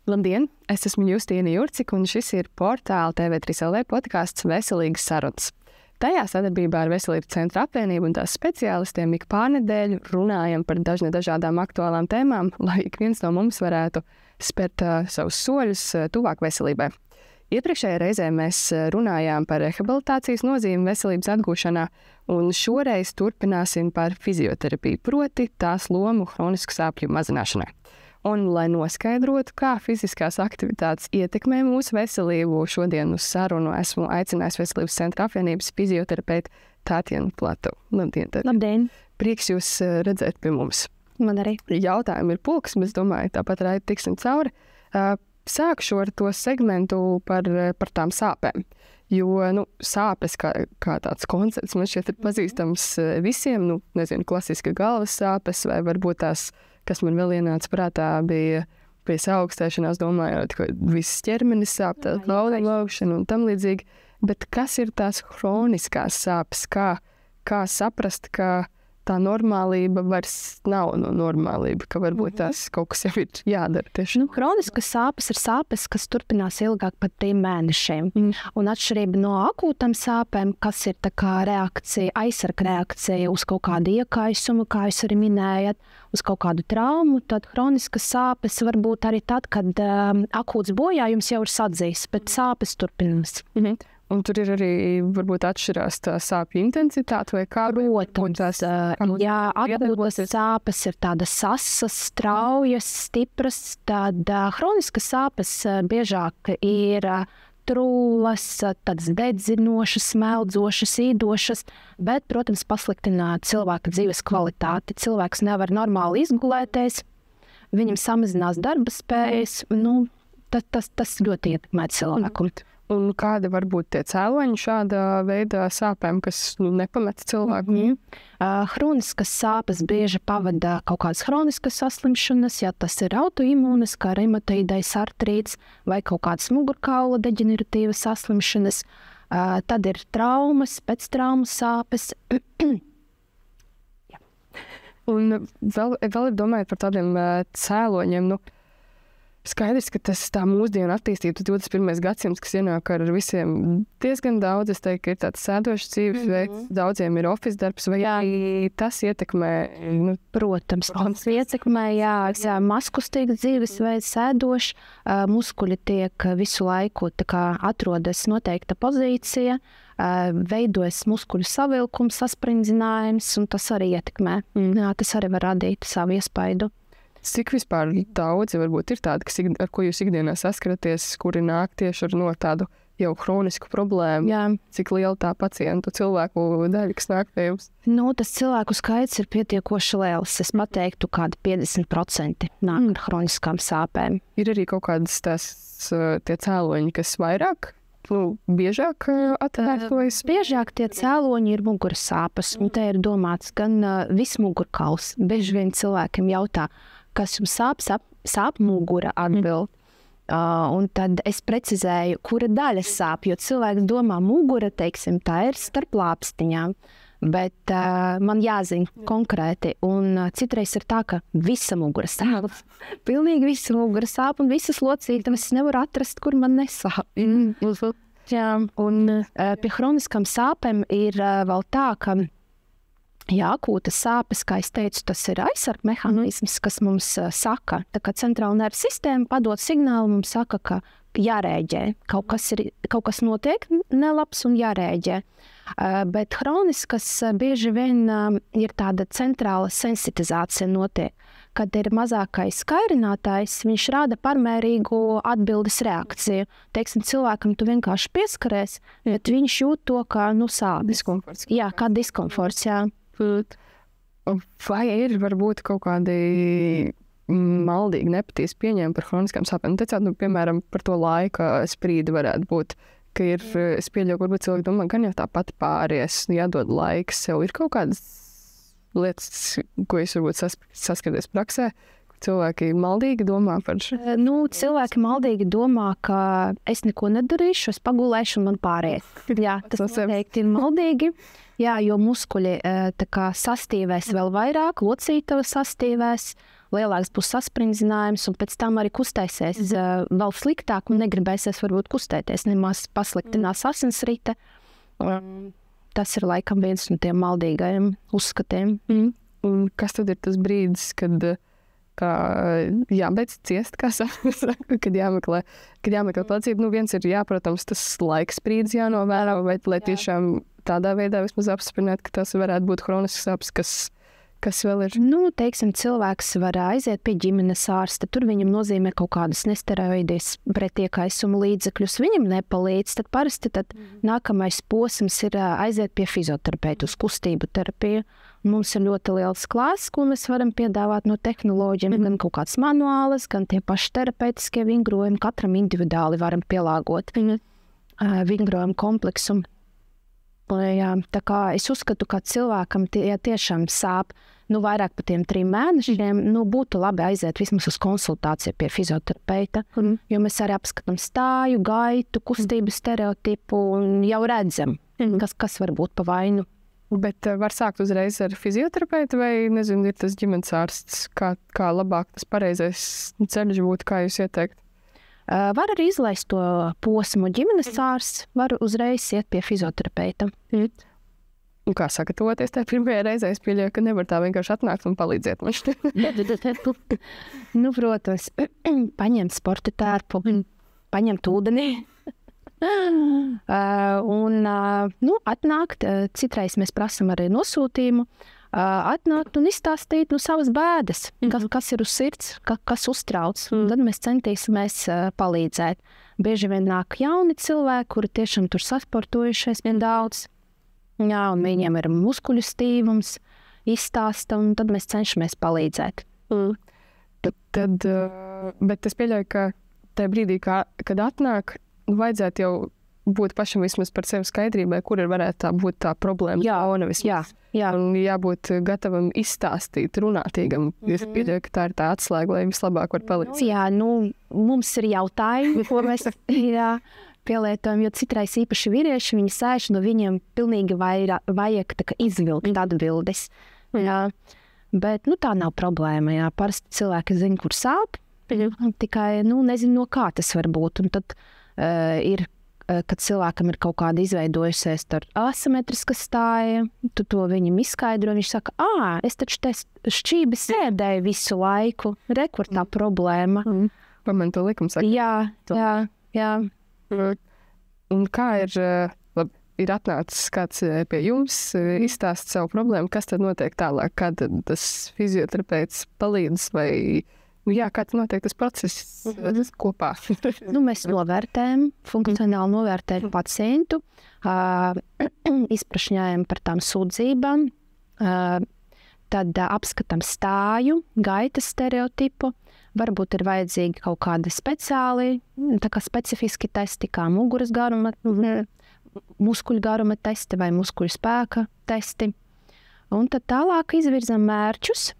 Labdien! Es esmu Justīna Jurcika, un šis ir portāla TV3LV podcasts Veselīgas sarunas. Tajā sadarbībā ar Veselības centra apvienību un tās speciālistiem ik pārnedēļu runājam par dažādām aktuālām tēmām, lai ik viens no mums varētu spērt savus soļus tuvāk veselībai. Iepriekšējā reizē mēs runājām par rehabilitācijas nozīmi veselības atgūšanā, un šoreiz turpināsim par fizioterapiju, proti tās lomu hronisku sāpju mazināšanai. Un, lai noskaidrotu, kā fiziskās aktivitātes ietekmē mūsu veselību, šodien uz sarunu esmu aicinājis Veselības centra apvienības fizioterapeitu Tatjanu Platovu. Labdien, Tatjana! Labdien! Prieks jūs redzēt pie mums. Man arī. Jautājumi ir pulks, bet es domāju, tāpat arī tiksim cauri. Sākšu ar to segmentu par tām sāpēm. Jo sāpes kā tāds koncepts man šķiet ir pazīstams visiem. Nezinu, klasiska galvas sāpes vai varbūt tās, kas man vēl ienāca prātā, bija pie saaugstēšanās, domājot, ka viss ķermenis sāp, tā lauda laukšana un tam līdzīgi. Bet kas ir tās hroniskās sāpes? Kā saprast, ka tā normālība vairs nav normālība, ka varbūt tās kaut kas jau ir jādara tieši? Hroniskas sāpes ir sāpes, kas turpinās ilgāk par 3 mēnešiem. Un atšķirība no akūtām sāpēm, kas ir tā kā reakcija, aizsarga reakcija uz kaut kādu iekaisumu, kā jūs arī minējat, uz kaut kādu traumu, tad hroniskas sāpes var būt arī tad, kad akūts bojājums jau ir sadzīs, bet sāpes turpinās. Un tur ir arī, varbūt atšķirās tā sāpju intensitāte vai kā? Protams, akūtas sāpes ir tādas sasas, straujas, stipras, tad hroniskas sāpes biežāk ir trūlas, tādas dedzinošas, smeldzošas, īdošas, bet, protams, pasliktina cilvēka dzīves kvalitāti. Cilvēks nevar normāli izgulēties, viņam samazinās darba spējas, tas ļoti ietekmē cilvēku. Un kādi var būt tie cēloņi šādā veidā sāpēm, kas nepamet cilvēku? Hroniskas sāpes bieži pavada kaut kādas hroniskas saslimšanas, ja tas ir autoimūnas, kā reumatoīdais artrīts vai kaut kādas mugurkaula deģeneratīvas saslimšanas. Tad ir traumas, pēctraumas sāpes. Un vēl ir domājot par tādiem cēloņiem, skaidrs, ka tas tā mūsdienu attīstība, 21. gadsimts, kas ienāk ar visiem diezgan daudz, es teiktu, ka ir tāds sēdošs dzīvesveids, daudziem ir office darbs, vai tas ietekmē? Protams, tas ietekmē, mazkustīgs dzīvesveids, sēdošs, muskuļi tiek visu laiku atrodas noteikta pozīcija, veidojas muskuļu savilkums, sasprindzinājums, un tas arī ietekmē. Tas arī var radīt savu iespaidu. Cik vispār daudzi varbūt ir tādi, ar ko jūs ikdienā saskaraties, kuri nāk tieši ar tādu jau hronisku problēmu? Jā. Cik liela tā pacientu cilvēku daļa, kas nāk pie jums? Tas cilvēku skaits ir pietiekoši liels. Es pateiktu, kādi 50% nāk ar hroniskām sāpēm. Ir arī kaut kādas tie cēloņi, kas vairāk, biežāk atkārtojas? Biežāk tie cēloņi ir muguras sāpes, un te ir domāts gan viss mugurkauls. Bieži vien cilvēkiem jautā, kas jums sāp mugura atbild. Un tad es precizēju, kura daļa sāp, jo cilvēks domā, mugura, teiksim, tā ir starp lāpstiņām. Bet man jāzina konkrēti, un citreiz ir tā, ka visa mugura sāp. Pilnīgi visa mugura sāp, un visas locītavas nevar atrast, kur man nesāp. Jā, un pie hroniskām sāpēm ir vēl tā, ka akūtas sāpes, kā es teicu, tas ir aizsarga mehānisms, kas mums saka, tā kā centrāla nervu sistēma padod signālu, mums saka, ka jārēģē. Kaut kas notiek nelabs un jārēģē. Bet hroniskas bieži vien ir tāda centrāla sensitizācija notiek. Kad ir mazākais kairinātājs, viņš rada pārmērīgu atbildes reakciju. Teiksim, cilvēkam tu vienkārši pieskaries, bet viņš jūt to, kā sāp. Diskomforts. Jā, kā diskomforts, jā. Vai ir varbūt kaut kādi maldīgi nepatīsi pieņēmumi par hroniskām sāpēm? Teicāt, piemēram, par to laika sprīdi varētu būt, ka ir, es pieļauju, varbūt cilvēki domā, gan jau tāpat pāries, jādod laiks sev. Ir kaut kādas lietas, ko es varbūt saskaties praksē, cilvēki maldīgi domā par šo? Cilvēki maldīgi domā, ka es neko nedarīšu, es pagulēšu un man pāriet. Jā, tas noteikti ir maldīgi. Jā, jo muskuļi tā kā sastīvēs vēl vairāk, locītava sastīvēs, lielāks būs saspringzinājums, un pēc tam arī kustēsies vēl sliktāk un negribēsies varbūt kustēties, nemaz pasliktinās asinsrite. Tas ir laikam viens no tiem maldīgajiem uzskatiem. Un kas tad ir tas brīdis, kad jābeidz ciest, kā saka, kad jāmeklē palīdzību? Viens ir, protams, tas laiks brīdis jānovēro, vai lai tiešām tādā veidā vismaz apstiprināt, ka tas varētu būt hronisks sāpes, kas vēl ir? Teiksim, cilvēks var aiziet pie ģimenes ārsta, tur viņam nozīmē kaut kādas nesteroīdijas pretiekaisuma līdzekļus, viņam nepalīdz, tad parasti nākamais posms ir aiziet pie fizioterapeita uz kustību terapiju. Mums ir ļoti liels klāsts, ko mēs varam piedāvāt no tehnoloģiem, gan kaut kāds manuāls, gan tie paši terapeitiskie vingrojumi, katram individuāli varam pielāgot vingrojumu kompleksu. Jā, tā kā es uzskatu, ka cilvēkam tiešām sāp vairāk par tiem 3 mēnešiem, būtu labi aiziet vismaz uz konsultāciju pie fizioterapeita, jo mēs arī apskatām stāju, gaitu, kustības stereotipu un jau redzam, kas var būt pa vainu. Bet var sākt uzreiz ar fizioterapeitu vai, nezinu, ir tas ģimenes ārsts, kā labāk tas pareizais ceļš būtu, kā jūs ieteikt? Var arī izlaist to posmu ģimenes ārsts, var uzreiz iet pie fizioterapeita. Un kā sagatavoties tajā pirmajā reizē? Es pieļauju, ka nevar tā vienkārši atnākt un palīdzēt man šķiet. Protams, paņemt sporta tērpu, paņemt ūdeni. Atnākt, citreiz mēs prasam arī nosūtījumu, atnākt un izstāstīt savas bēdas, kas ir uz sirds, kas uztrauc. Tad mēs centīsimies palīdzēt. Bieži vien nāk jauni cilvēki, kuri tiešām tur sasportojušies vien daudz. Jā, un viņiem ir muskuļu stīvums, izstāsta, un tad mēs cenšamies palīdzēt. Bet es pieļauju, ka tajā brīdī, kad atnāk, vajadzētu jau būt pašam vismaz par sevi skaidrībai, kur varētu būt tā problēma. Jā. Un jābūt gatavam izstāstīt, runātīgam. Es pieļauju, ka tā ir tā atslēga, lai vislabāk var palīdzēt. Jā, mums ir jautājumi, ko mēs pielietojam, jo citreiz īpaši vīrieši, viņi sēž, viņiem pilnīgi vajag izvilkt atbildes. Jā. Bet tā nav problēma. Jā. Parasti cilvēki zina, kur sāp, tikai nezinu, no kā tas var būt. Un tad ir, kad cilvēkam ir kaut kāda izveidojusies asimetriska stāja, tu to viņam izskaidro, viņš saka, es taču te šķībi sēdēju visu laiku, kur tā problēma. Vai man to likums saka? Jā. Un kā ir atnācis kāds pie jums, izstāst savu problēmu, kas tad notiek tālāk? Kā tad tas fizioterapeits palīdz vai... kā tas notiek tas process kopā? Mēs novērtējam, funkcionāli novērtējam pacientu, izprašņājam par tām sūdzībām, tad apskatām stāju, gaitas stereotipu, varbūt ir vajadzīgi kaut kādi specifiski testi, kā muguras garuma, muskuļu garuma testi vai muskuļu spēka testi. Un tad tālāk izvirzam mērķus.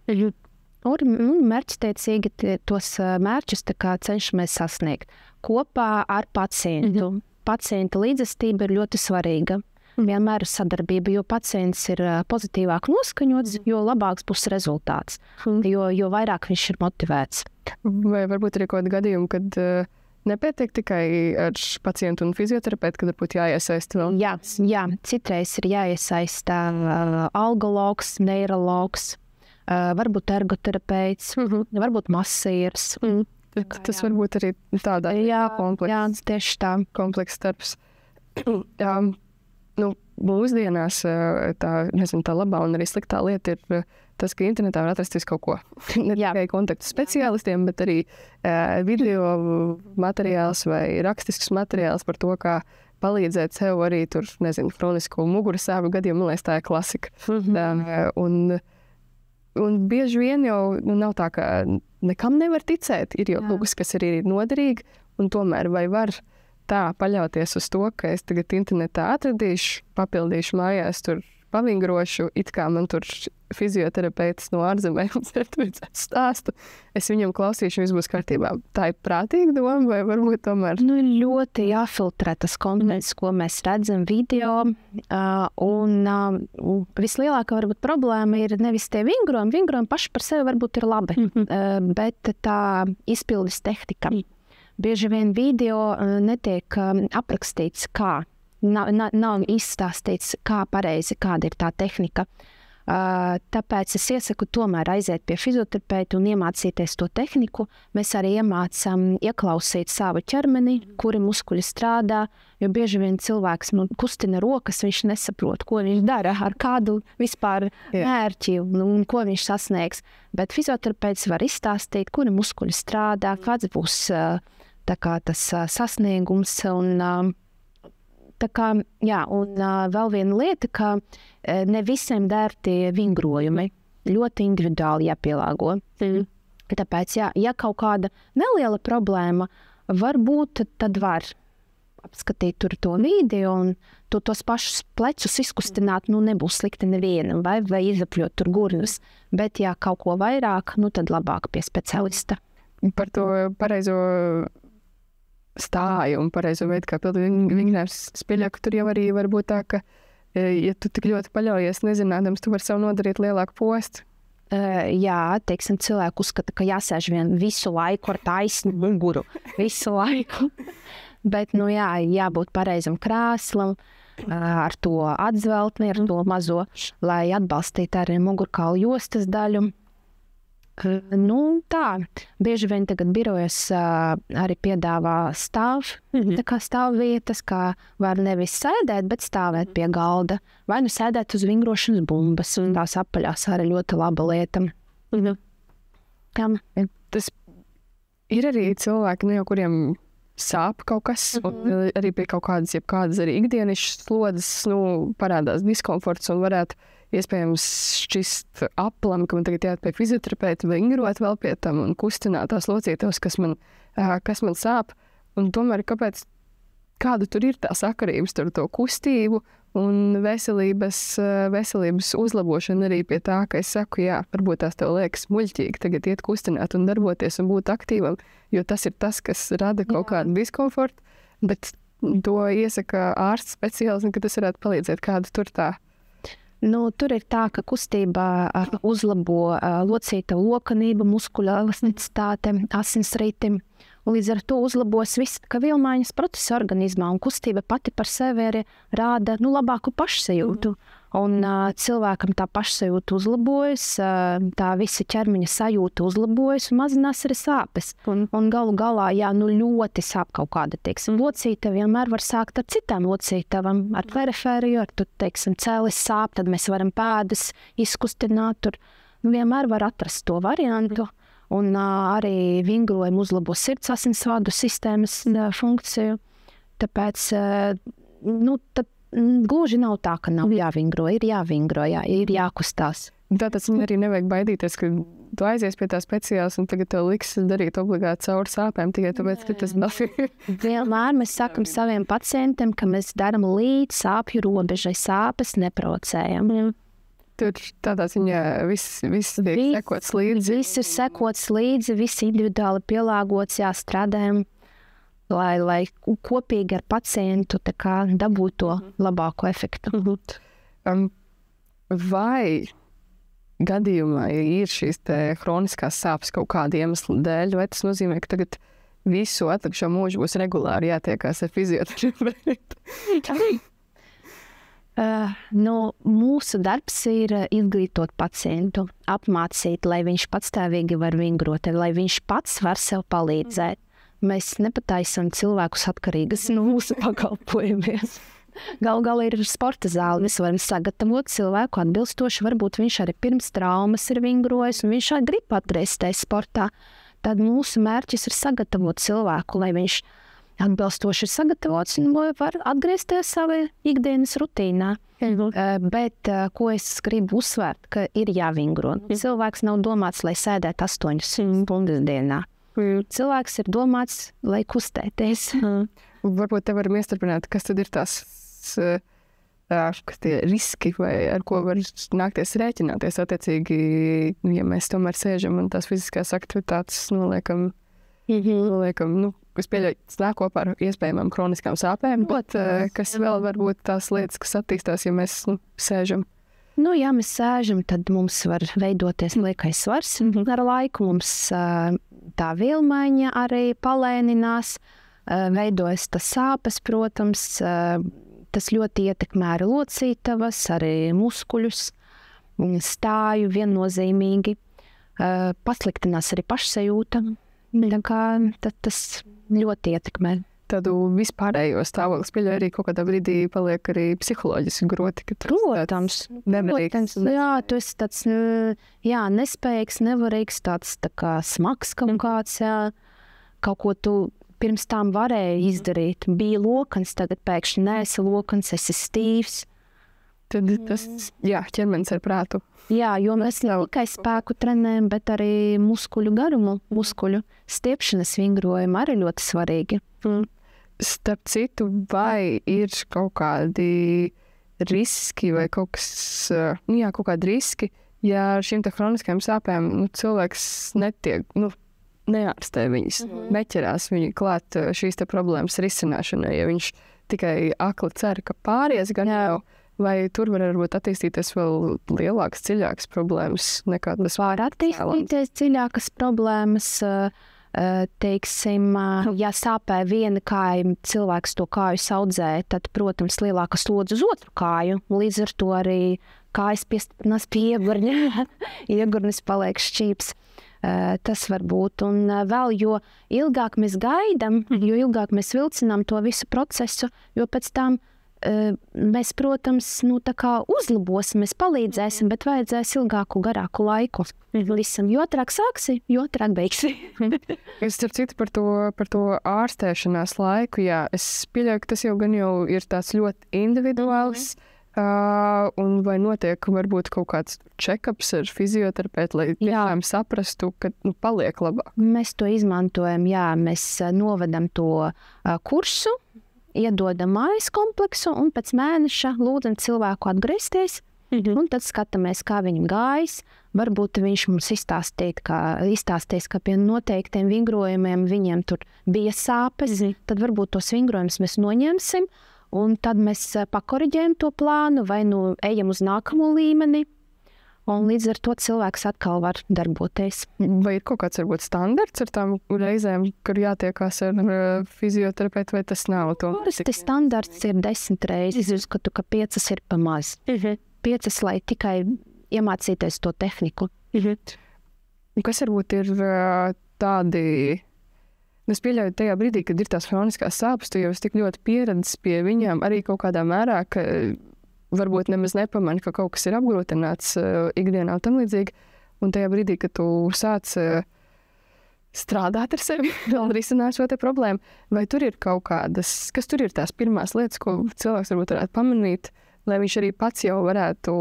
Un mērķtiecīgi tos mērķus cenšamies sasniegt kopā ar pacientu. Pacienta līdzestība ir ļoti svarīga. Vienmēr ir sadarbība, jo pacients ir pozitīvāk noskaņots, jo labāks būs rezultāts, jo vairāk viņš ir motivēts. Vai varbūt ir kādi gadījumi, kad nepietiek tikai ar pacientu un fizioterapeitu, kad varbūt jāiesaista vēl? Jā, citreiz ir jāiesaista algologs, neirologs, varbūt ergoterapeits, varbūt masīrs. Tas varbūt arī tādā komplekss. Jā, tieši tā. Komplekss darbs. Mūsdienās tā labā un arī sliktā lieta ir tas, ka internetā var atrast visu kaut ko. Ne tikai kontaktu speciālistiem, bet arī video materiāls vai rakstisks materiāls par to, kā palīdzēt sev arī tur, kronisko muguras sāpju gadījumu. Man liekas, tā ir klasika. Un bieži vien jau nav tā, ka nekam nevar ticēt. Ir jau kaut kas, kas arī ir noderīgi, un tomēr vai var tā paļauties uz to, ka es tagad internetā atradīšu, papildīšu mājās tur pavingrošu, it kā man tur fizioterapeits no ārzemēm stāstu. Es viņam klausīšu, viss būs kārtībā. Tā ir prātīga doma, vai varbūt tomēr? Nu, ļoti jāfiltrē tas konteksts, ko mēs redzam video. Vislielākā varbūt problēma ir nevis tie vingrojumi. Vingrojumi paši par sevi varbūt ir labi, bet tā izpildes tehnika. Bieži vien video netiek aprakstīts, kā. Nav izstāstīts, kā pareizi, kāda ir tā tehnika. Tāpēc es iesaku tomēr aiziet pie fizioterapeita un iemācīties to tehniku. Mēs arī iemācām ieklausīt savu ķermeni, kuri muskuļi strādā, jo bieži vien cilvēks kustina rokas, viņš nesaprot, ko viņš dara, ar kādu vispār mērķi un ko viņš sasniegs. Bet fizioterapeits var izstāstīt, kuri muskuļi strādā, kāds būs tas sasniegums un vēl viena lieta, ka ne visiem der tie vingrojumi. Ļoti individuāli jāpielāgo. Tāpēc, ja kaut kāda neliela problēma, varbūt tad var apskatīt tur to video un tos pašus plecus izkustināt, nebūs slikti nevienam, vai izapļot tur gurnus. Bet, ja kaut ko vairāk, tad labāk pie specialista. Par to pareizo stāju un pareizo veidu, kā pildīt vingrinājumus. Es pieļauju, ka tur jau arī var būt tā, ka, ja tu tik ļoti paļaujies nezinādams, tu vari sev nodarīt lielāku postu. Jā, teiksim, cilvēku uzskata, ka jāsēž visu laiku ar taisnu muguru. Visu laiku. Bet, jābūt pareizam krēslam, ar to atzveltni, ar to mazo, lai atbalstītu arī mugurkaula jostas daļu. Bieži vien tagad birojas arī piedāvā stāvvietas, kā var nevis sēdēt, bet stāvēt pie galda. Vai sēdēt uz vingrošanas bumbas, un tās apaļās arī ļoti laba lieta. Tas ir arī cilvēki, kuriem sāp kaut kas, un arī pie kaut kādas arī ikdienišķas slodzes, parādās diskomforts un varētu iespējams šķist aplam, ka man tagad jāiet pie fizioterapeita, vingrot vēl pie tam un kustināt tās locītavas, kas man sāp. Un tomēr, kāda tur ir tā sakarības ar to kustību un veselības uzlabošanu arī pie tā, ka es saku, varbūt tās tev liekas muļķīgi tagad iet kustināt un darboties un būt aktīvam, jo tas ir tas, kas rada kaut kādu diskomfortu, bet to iesaka ārsts speciālists, ka tas varētu palīdzēt kādu tur tā. Tur ir tā, ka kustība uzlabo locītavu lokanību, muskuļu elasticitāte, asinsritim, un līdz ar to uzlabos viss vielmaiņas procesi organismā, un kustība pati par sevi arī rāda labāku pašsajūtu. Un cilvēkam tā pašsajūta uzlabojas, tā visa ķermeņa sajūta uzlabojas un mazinās arī sāpes. Un galu galā, ļoti sāp kaut kāda, locīta, vienmēr var sākt ar citām locītavām, ar periferiju, ar, cēlis sāp, tad mēs varam pēdas izkustināt, tur vienmēr var atrast to variantu. Un arī vingrojumi uzlabo sirds asinsvadu sistēmas funkciju. Tāpēc, gluži nav tā, ka nav jāvingro, ir jāvingro, ir jākustās. Tātad arī nevajag baidīties, ka tu aizies pie tā speciālista un tagad tev liks darīt obligāti cauri sāpēm, tikai tāpēc, ka tas nav. Vienmēr mēs sakam saviem pacientiem, ka mēs darām līdz sāpju robežai, sāpes neprocējam. Tur tādā ziņā viss tiek sekots līdzi. Viss ir sekots līdzi, viss individuāli pielāgots, strādājam, lai kopīgi ar pacientu dabūtu to labāko efektu. Vai gadījumā ir šīs hroniskās sāpes kaut kāda iemesla dēļ, vai tas nozīmē, ka tagad visu atlikušo mūžu būs regulāri jātiekās ar fizioterapeitu? Mūsu darbs ir izglītot pacientu, apmācīt, lai viņš patstāvīgi var vingrot, lai viņš pats var sev palīdzēt. Mēs nepataisam cilvēkus atkarīgas no mūsu pakalpojumiem. Galā ir sporta zāle, mēs varam sagatavot cilvēku atbilstoši, varbūt viņš arī pirms traumas ir vingrojis un viņš arī grib atgriezties sportā. Tad mūsu mērķis ir sagatavot cilvēku, lai viņš atbilstoši ir sagatavots un var atgriezties savai ikdienas rutīnā. Bet, ko es gribu uzsvērt, ka ir jāvingro. Cilvēks nav domāts, lai sēdētu 8 stundas dienā. Cilvēks ir domāts, lai kustēties. Varbūt te varam iestrpināt, kas tad ir tās ka tie riski, vai ar ko var nākties rēķināties. Attiecīgi, ja mēs tomēr sēžam un tās fiziskās aktivitātes noliekam, es pieļauju, tas nāk kopā ar iespējamām kroniskām sāpēm, bet kas vēl var būt tās lietas, kas attīstās, ja mēs sēžam? Ja mēs sēžam, tad mums var veidoties liekais svars. Ar laiku mums tā vielmaiņa arī palēninās, veidojas tas sāpes, protams. Tas ļoti ietekmē arī locītavas, arī muskuļus, stāju viennozīmīgi. Pasliktinās arī pašsajūta. Tā kā tas ļoti ietekmē. Tādu vispārējo stāvoklis pieļauj arī kaut kādā brīdī paliek arī psiholoģiski groti. Protams. Jā, tu esi tāds nespējīgs, nevarīgs, tāds tā kā smags kaut kāds, kaut ko tu pirms tām varēja izdarīt. Bija lokans, tagad pēkšņi neesi lokans, esi stīvs. Tad tas, ķermenis ar prātu. Jā, jo mēs ne tikai spēku trenējam, bet arī muskuļu garumu, muskuļu stiepšanas vingrojumu arī ļoti svarīgi. Starp citu, vai ir kaut kādi riski vai kaut kas, kaut kādi riski, ja ar šīm te kroniskajām sāpēm cilvēks netiek, neārstē viņas, neķerās viņu klāt šīs te problēmas risināšanai, ja viņš tikai akli cer, ka pāries gan jau, vai tur var varbūt attīstīties vēl lielākas, dziļākas problēmas nekā tas var attīstīties dziļākas problēmas, teiksim, ja sāpē viena kāja, cilvēks to kāju saudzē, tad, protams, lielāka slodze uz otru kāju, līdz ar to arī kājas piestiprinās pie iegurņa, iegurnis paliek šķīps. Tas var būt, un vēl, jo ilgāk mēs gaidām, jo ilgāk mēs vilcinām to visu procesu, jo pēc tam mēs, protams, tā kā uzlabosim, mēs palīdzēsim, bet vajadzēs ilgāku, garāku laiku visam. Jo ātrāk sāksi, jo ātrāk beigsi. Es starp citu par to ārstēšanās laiku, es pieļauju, ka tas jau ir tāds ļoti individuāls, un vai notiek varbūt kaut kāds check-ups ar fizioterapeitu, lai tiešām saprastu, ka paliek labāk? Mēs to izmantojam, mēs novedam to kursu, iedodam mājas kompleksu un pēc mēneša lūdzam cilvēku atgriezties, un tad skatāmies, kā viņam gājis. Varbūt viņš mums izstāstīs, ka pie noteiktiem vingrojumiem viņiem tur bija sāpes, tad varbūt tos vingrojumus mēs noņemsim, un tad mēs pakoriģējam to plānu vai ejam uz nākamo līmeni. Un līdz ar to cilvēks atkal var darboties. Vai ir kaut kāds varbūt standarts ar tām reizēm, kur jātiekās ar fizioterapeitu, vai tas nav to? Parasti standarts ir 10 reizes. Es uzskatu, ka 5 ir pa maz. 5, lai tikai iemācīties to tehniku. Kas varbūt ir tādi... Es pieļauju tajā brīdī, kad ir tās kroniskās sāpes, tu jau esi tik ļoti pieredzis pie viņām arī kaut kādā mērā, ka varbūt nemaz nepamani, ka kaut kas ir apgrūtināts ikdienā un tam līdzīgi. Un tajā brīdī, kad tu sāc strādāt ar sevi, vēl risināt šo te problēmu, vai tur ir kaut kādas, kas tur ir tās pirmās lietas, ko cilvēks varbūt varētu pamanīt, lai viņš arī pats jau varētu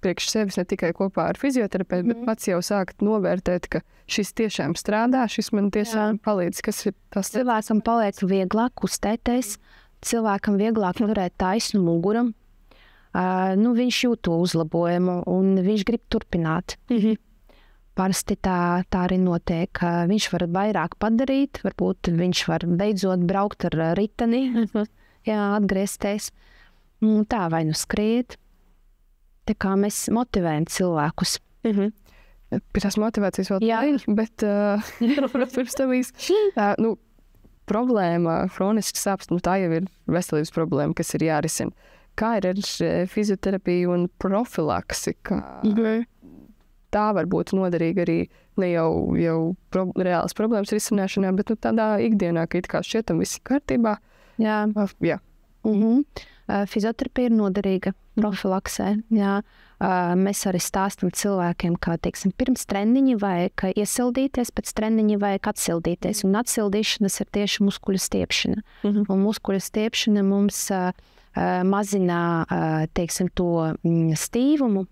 priekš sevis ne tikai kopā ar fizioterapeitu, bet pats jau sākt novērtēt, ka šis tiešām strādā, šis man tiešām palīdz. Kas ir tas? Cilvēkam paliek vieglāk kustēties, cilvēkam vieglāk turēt taisnu muguru. Viņš jūt to uzlabojumu un viņš grib turpināt. Parasti tā arī notiek. Viņš var vairāk padarīt, varbūt viņš var beidzot braukt ar riteni, atgriezties. Tā vai skriet. Tā kā mēs motivējam cilvēkus. Pie tās motivācijas vēl ir, bet pirms tam problēma, kronisks sāpes, tā jau ir veselības problēma, kas ir jārisina. Kā ir ar fizioterapiju un profilaksi? Tā var būt noderīga arī ne jau reālas problēmas risināšanā, bet tādā ikdienā, ka it kā šķietam viss kārtībā. Jā. Fizioterapija ir noderīga profilaksē. Mēs arī stāstam cilvēkiem, ka, teiksim, pirms treniņa vajag iesildīties, pēc treniņa vajag atsildīties. Un atsildīšanas ir tieši muskuļu stiepšana. Un muskuļu stiepšana mums mazina, teiksim, to stīvumu,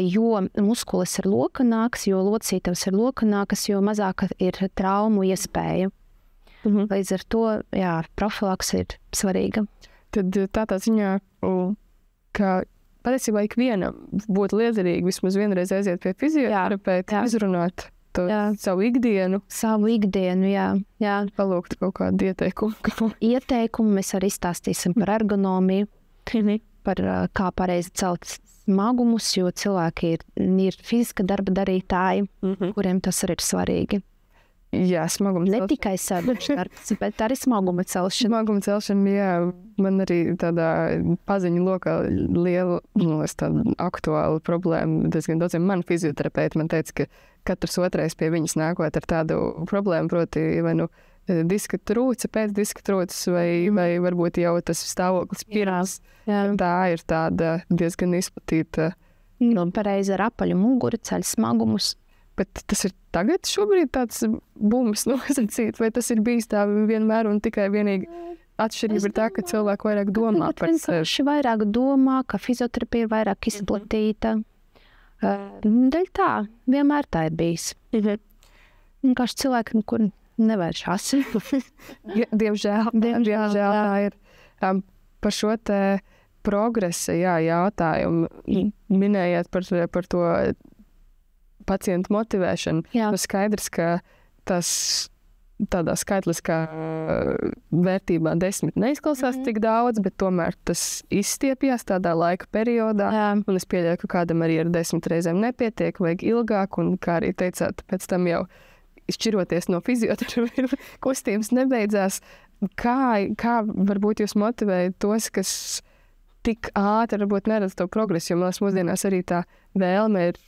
jo muskulis ir lokanāks, jo locītavas ir lokanākas, jo mazāka ir traumu iespēja. Līdz ar to, profilaks ir svarīga. Tad tādā ziņā, ka patiesībā ikvienam būtu liederīgi vismaz vienreiz aiziet pie fizioterapeita, izrunāt to savu ikdienu. Savu ikdienu, jā. Palūgt kaut kādu ieteikumu. Ieteikumu mēs arī izstāstīsim par ergonomiju, par kā pareizi celt smagumus, jo cilvēki ir fiziska darba darītāji, kuriem tas arī ir svarīgi. Jā, smaguma celšana. Ne tikai sēdošs darbs, bet arī smaguma celšana. Smaguma celšana, jā. Man arī tādā paziņu lokā liela, tāda aktuāla problēma. Diezgan daudziem man fizioterapeiti man teica, ka katrs otrais pie viņas nākot ar tādu problēmu, proti vai diska trūce, pēc diska trūces vai varbūt jau tas stāvoklis pirms. Tā ir tāda diezgan izplatīta. Pareizi ar apaļu muguru ceļ smagumus. Bet tas ir tagad šobrīd tāds bums nosacīt, vai tas ir bijis tā vienmēr un tikai vienīgi atšķirība ir tā, ka cilvēki vairāk domā par sevi? Viņš vairāk domā, ka fizioterapija ir vairāk izplatīta. Dēļ tā, vienmēr tā ir bijis. Vienkārši cilvēki, kur nevēršas. Diemžēl tā ir. Par šo te progresa jautājumu minējāt par to pacientu motivēšanu. Skaidrs, ka tas tādā skaitliskā vērtībā 10 neizklausās tik daudz, bet tomēr tas izstiepjas tādā laika periodā. Un es pieļauju, ka kādam arī ar 10 reizēm nepietiek, vajag ilgāk, un kā arī teicāt, pēc tam jau šķiroties no fizioterapijas kustības nebeidzās. Kā varbūt jūs motivējat tos, kas tik ātri varbūt neredz to progresu, jo man mūsdienās arī tā vēlme ir,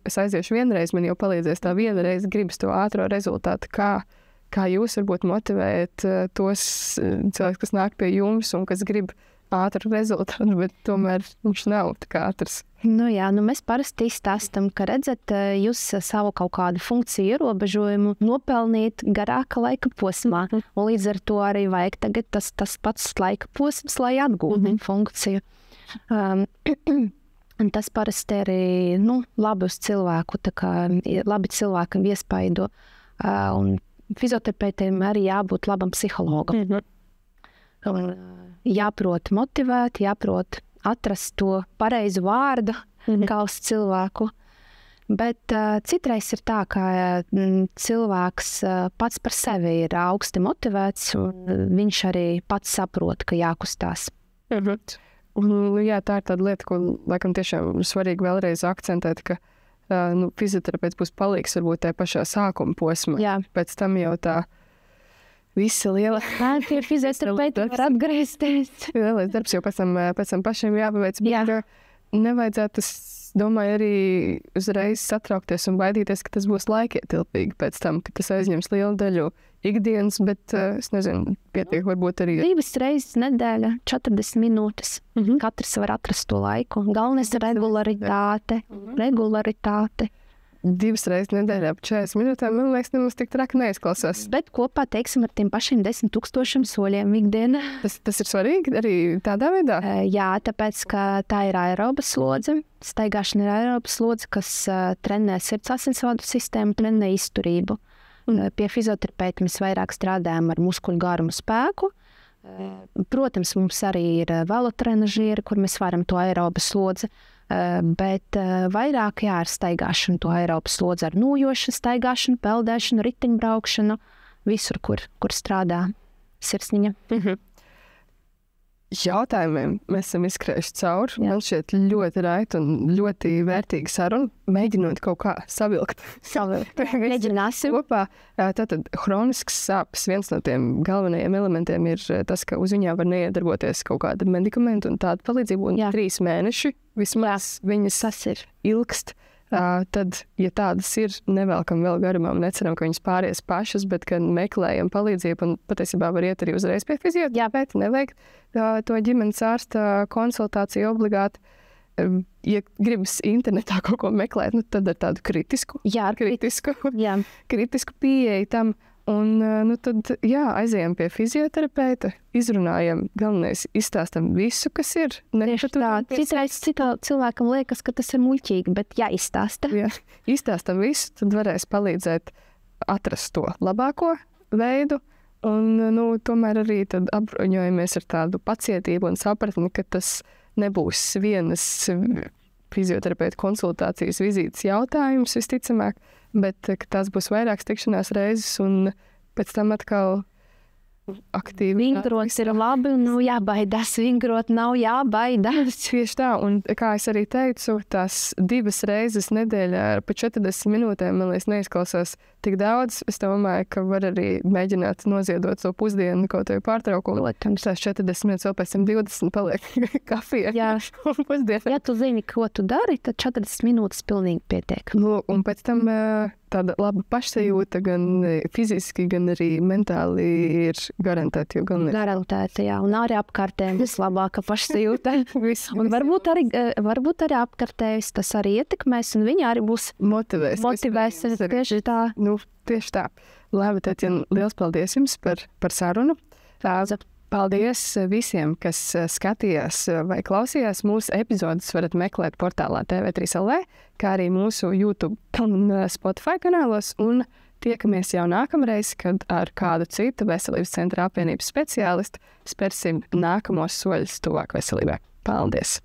es aiziešu vienreiz, man jau palīdzēs tā vienreiz, gribas to ātro rezultātu. Kā jūs varbūt motivējat tos cilvēkus, kas nāk pie jums un kas grib ātru rezultātu, bet tomēr viņš nav tik ātrs? Mēs parasti izstāstam, ka redzat, jūs savu kaut kādu funkciju ierobežojumu nopelnīt garāka laika posmā. Un līdz ar to arī vajag tagad tas pats laika posms, lai atgūtu funkciju. Un tas parasti arī labi uz cilvēku, labi cilvēkam iespaido. Un fizioterapeitiem arī jābūt labam psihologam. Jāprot motivēt, jāprot atrast to pareizu vārdu, kā uz cilvēku. Bet citreiz ir tā, ka cilvēks pats par sevi ir augsti motivēts, un viņš arī pats saprot, ka jākustās. Jā, tā ir tāda lieta, ko laikam tiešām svarīgi vēlreiz akcentēt, ka fizioterapeits būs palīgs varbūt tajā pašā sākuma posmā. Pēc tam jau tā visa liela... Pie fizioterapeita var atgriezties. Lielais darbs jau pēc tam pašiem jāpaveic. Nevajadzētu, es domāju, arī uzreiz satraukties un baidīties, ka tas būs laikietilpīgi pēc tam, ka tas aizņems lielu daļu ikdienas, bet es nezinu, pietiek varbūt arī... 2 reizes nedēļa, 40 minūtes. Katrs var atrast to laiku. Galvenais ir regularitāte. 2 reizes nedēļā pa 40 minūtēm, man liekas, nemaz tik traki neizklausās. Bet kopā, teiksim, ar tiem pašiem 10 000 soļiem ikdienā. Tas ir svarīgi arī tādā veidā? Jā, tāpēc, ka tā ir aeroba slodze. Staigāšana ir aeroba slodze, kas trenē sirds asinsvadu sistēmu, trenē izturību. Pie fizioterapeita mēs vairāk strādājam ar muskuļu garumu spēku. Protams, mums arī ir velotrenažieri, kur mēs varam to aeroba slodzi. Bet vairāk ar staigāšanu, to aerobu slodzi ar nojošanu, staigāšanu, peldēšanu, riteņbraukšanu, visur, kur strādā sirsniņa. Jautājumiem mēs esam izskrējuši cauri. Man šķiet ļoti raita un ļoti vērtīga saruna. Mēģinot kaut kā savilkt. Mēģināsim. Kopā. Tātad hronisks sāpes, viens no tiem galvenajiem elementiem ir tas, ka uz viņām var neiedarboties kaut kāda medikamenta un tāda palīdzība. Un 3 mēneši vismaz viņas ilgst. Tad, ja tādas ir, nevelkam vēl garumā un neceram, ka viņas pāries pašas, bet ka meklējam palīdzību un patiesībā var iet arī uzreiz pie fizioterapeita, nevajag to ģimenes ārsta konsultāciju obligāti. Ja gribas internetā kaut ko meklēt, tad ar tādu kritisku pieeju tam. Un tad, aizējam pie fizioterapeita, izrunājam, galvenais izstāstam visu, kas ir. Citreiz cilvēkam liekas, ka tas ir muļķīgi, bet jāizstāsta. Izstāstam visu, tad varēs palīdzēt atrast to labāko veidu Un, tomēr arī tad apbruņojamies ar tādu pacietību un sapratni, ka tas nebūs vienas fizioterapeitu konsultācijas vizītes jautājums visticamāk, bet ka tās būs vairākas tikšanās reizes un pēc tam atkal aktīvi. Vingrot ir labi un nav jābaidās. Vingrot nav jābaidās. Tieši tā, un kā es arī teicu, tās 2 reizes nedēļā pa 40 minūtēm, man liekas, neizklausās tik daudz. Es domāju, ka var arī mēģināt noziedot to pusdienu kaut kādu pārtraukumu. Tās 40 minūtes vēl pēc tam 20 paliek kafija. Jā. Un pusdiena. Ja tu zini, ko tu dari, tad 40 minūtes pilnīgi pietiek. Un pēc tam tāda laba pašsajūta gan fiziski, gan arī mentāli ir garantēta. Garantēta, jā. Un arī apkārtējiem vislabāka pašsajūta. Un varbūt arī apkārtējus tas arī ietekmēs, un viņi arī būs motivēs. Tieši tā. Tieši tā. Labi, Tatjana, liels paldies jums par sarunu. Paldies visiem, kas skatījās vai klausījās. Mūsu epizodes varat meklēt portālā TV3LV, kā arī mūsu YouTube un Spotify kanālos. Un tiekamies jau nākamreiz, kad ar kādu citu veselības centra apvienības speciālistu spērsim nākamos soļus tuvāk veselībai. Paldies!